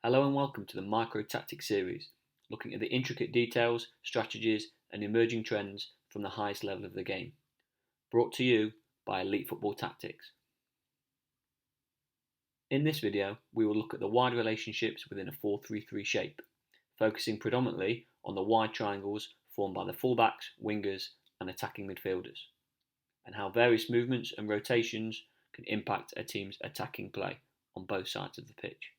Hello and welcome to the Micro Tactics series, looking at the intricate details, strategies and emerging trends from the highest level of the game. Brought to you by Elite Football Tactics. In this video, we will look at the wide relationships within a 4-3-3 shape, focusing predominantly on the wide triangles formed by the fullbacks, wingers and attacking midfielders, and how various movements and rotations can impact a team's attacking play on both sides of the pitch.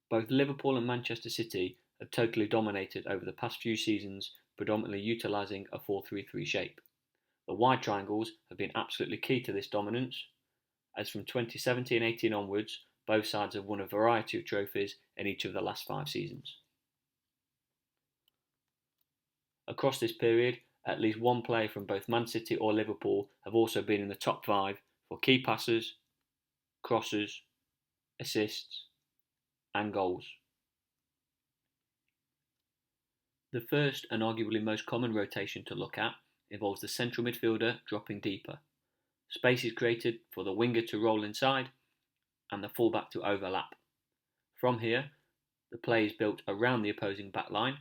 Both Liverpool and Manchester City have totally dominated over the past few seasons, predominantly utilising a 4-3-3 shape. The wide triangles have been absolutely key to this dominance, as from 2017-18 onwards, both sides have won a variety of trophies in each of the last 5 seasons. Across this period, at least one player from both Man City or Liverpool have also been in the top 5 for key passes, crosses, assists and goals. The first and arguably most common rotation to look at involves the central midfielder dropping deeper. Space is created for the winger to roll inside and the fullback to overlap. From here, the play is built around the opposing back line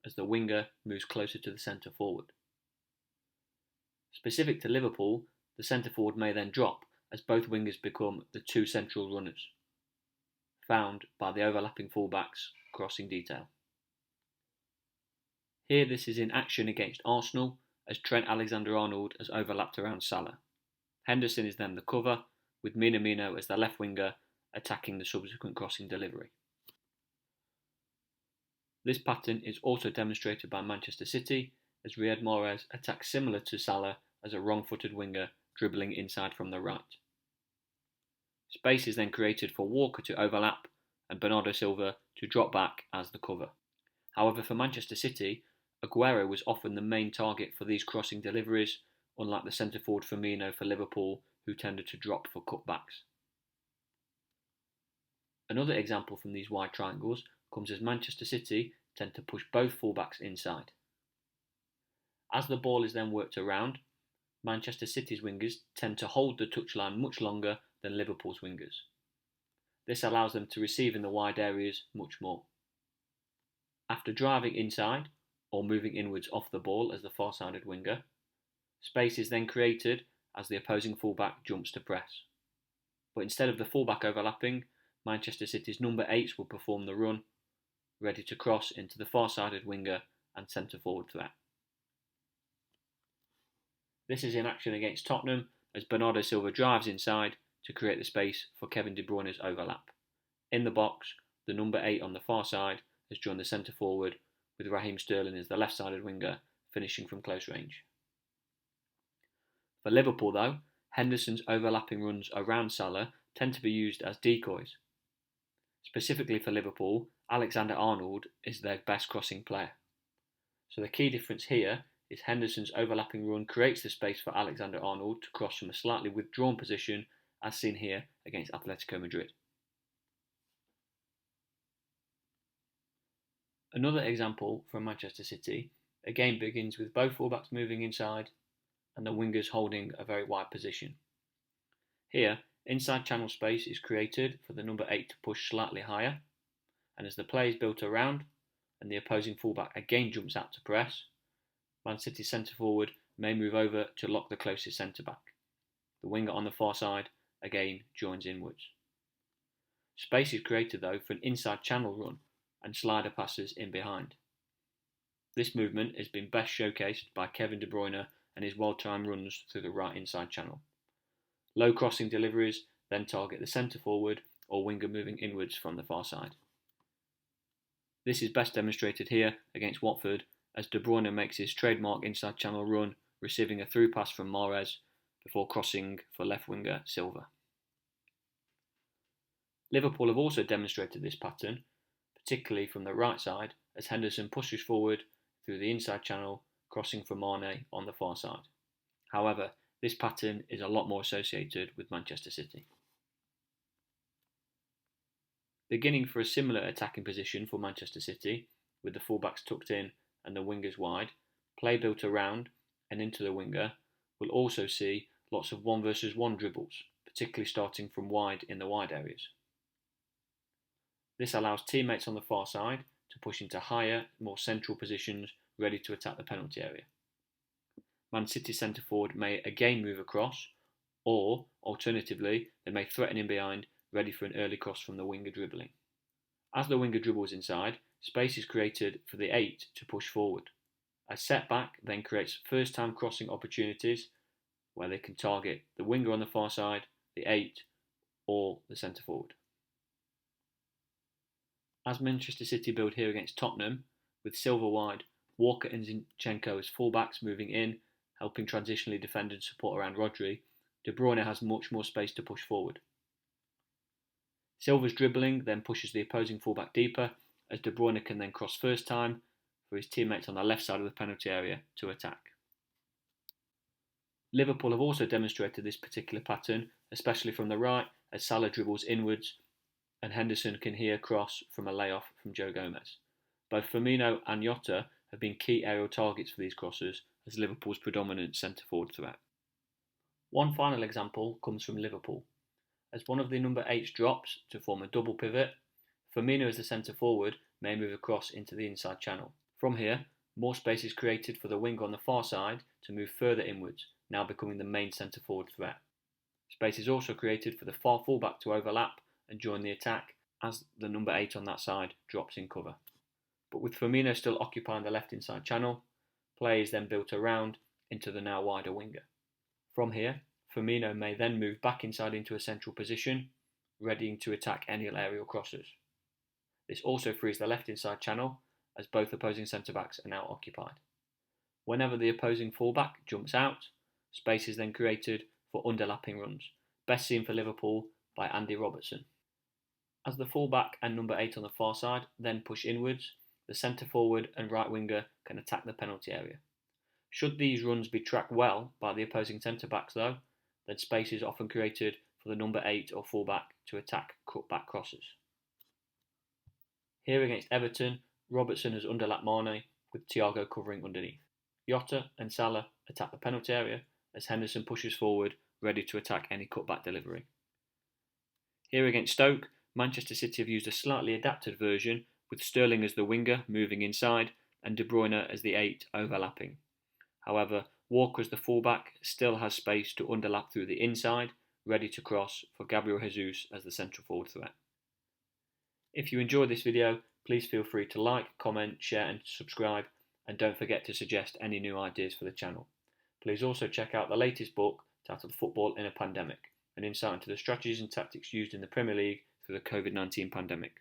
as the winger moves closer to the centre forward. Specific to Liverpool, the centre forward may then drop as both wingers become the two central runners, found by the overlapping fullbacks crossing detail. Here this is in action against Arsenal as Trent Alexander-Arnold has overlapped around Salah. Henderson is then the cover, with Minamino as the left winger attacking the subsequent crossing delivery. This pattern is also demonstrated by Manchester City as Riyad Mahrez attacks similar to Salah as a wrong-footed winger dribbling inside from the right. Space is then created for Walker to overlap and Bernardo Silva to drop back as the cover. However, for Manchester City, Aguero was often the main target for these crossing deliveries, unlike the centre forward Firmino for Liverpool, who tended to drop for cutbacks. Another example from these wide triangles comes as Manchester City tend to push both fullbacks inside. As the ball is then worked around, Manchester City's wingers tend to hold the touchline much longer than Liverpool's wingers. This allows them to receive in the wide areas much more. After driving inside, or moving inwards off the ball as the far-sided winger, space is then created as the opposing fullback jumps to press. But instead of the fullback overlapping, Manchester City's number 8s will perform the run, ready to cross into the far-sided winger and centre-forward threat. This is in action against Tottenham as Bernardo Silva drives inside to create the space for Kevin De Bruyne's overlap. In the box, the number 8 on the far side has joined the centre forward, with Raheem Sterling as the left-sided winger, finishing from close range. For Liverpool though, Henderson's overlapping runs around Salah tend to be used as decoys. Specifically for Liverpool, Alexander-Arnold is their best crossing player. So the key difference here is Henderson's overlapping run creates the space for Alexander-Arnold to cross from a slightly withdrawn position, as seen here against Atletico Madrid. Another example from Manchester City again begins with both fullbacks moving inside and the wingers holding a very wide position. Here, inside channel space is created for the number 8 to push slightly higher, and as the play is built around and the opposing fullback again jumps out to press, Man City's centre forward may move over to lock the closest centre back. The winger on the far side again joins inwards. Space is created though for an inside channel run and slider passes in behind. This movement has been best showcased by Kevin De Bruyne and his well-timed runs through the right inside channel. Low crossing deliveries then target the centre forward or winger moving inwards from the far side. This is best demonstrated here against Watford as De Bruyne makes his trademark inside channel run, receiving a through pass from Mahrez before crossing for left winger Silva. Liverpool have also demonstrated this pattern, particularly from the right side, as Henderson pushes forward through the inside channel, crossing for Mane on the far side. However, this pattern is a lot more associated with Manchester City. Beginning for a similar attacking position for Manchester City, with the fullbacks tucked in and the wingers wide, play built around and into the winger will also see lots of 1 versus 1 dribbles, particularly starting from wide in the wide areas. This allows teammates on the far side to push into higher, more central positions, ready to attack the penalty area. Man City centre forward may again move across, or alternatively, they may threaten in behind, ready for an early cross from the winger dribbling. As the winger dribbles inside, space is created for the 8 to push forward. A setback then creates first-time crossing opportunities where they can target the winger on the far side, the 8, or the centre forward. As Manchester City build here against Tottenham, with Silva wide, Walker and Zinchenko as fullbacks moving in, helping transitionally defend and support around Rodri, De Bruyne has much more space to push forward. Silva's dribbling then pushes the opposing fullback deeper, as De Bruyne can then cross first time for his teammates on the left side of the penalty area to attack. Liverpool have also demonstrated this particular pattern, especially from the right, as Salah dribbles inwards and Henderson can here cross from a layoff from Joe Gomez. Both Firmino and Jota have been key aerial targets for these crosses as Liverpool's predominant centre-forward threat. One final example comes from Liverpool. As one of the number 8s drops to form a double pivot, Firmino as the centre-forward may move across into the inside channel. From here, more space is created for the winger on the far side to move further inwards, now becoming the main centre-forward threat. Space is also created for the far fullback to overlap and join the attack as the number 8 on that side drops in cover. But with Firmino still occupying the left inside channel, play is then built around into the now wider winger. From here, Firmino may then move back inside into a central position, readying to attack any aerial crosses. This also frees the left inside channel as both opposing centre-backs are now occupied. Whenever the opposing fullback jumps out, space is then created for underlapping runs, best seen for Liverpool by Andy Robertson. As the fullback and number 8 on the far side then push inwards, the centre-forward and right winger can attack the penalty area. Should these runs be tracked well by the opposing centre-backs though, then space is often created for the number 8 or fullback to attack cut-back crosses. Here against Everton, Robertson has underlapped Mane with Thiago covering underneath. Jota and Salah attack the penalty area as Henderson pushes forward, ready to attack any cutback delivery. Here against Stoke, Manchester City have used a slightly adapted version with Sterling as the winger moving inside and De Bruyne as the 8 overlapping. However, Walker as the fullback still has space to underlap through the inside, ready to cross for Gabriel Jesus as the central forward threat. If you enjoyed this video, please feel free to like, comment, share and subscribe, and don't forget to suggest any new ideas for the channel. Please also check out the latest book titled Football in a Pandemic, an insight into the strategies and tactics used in the Premier League through the COVID-19 pandemic.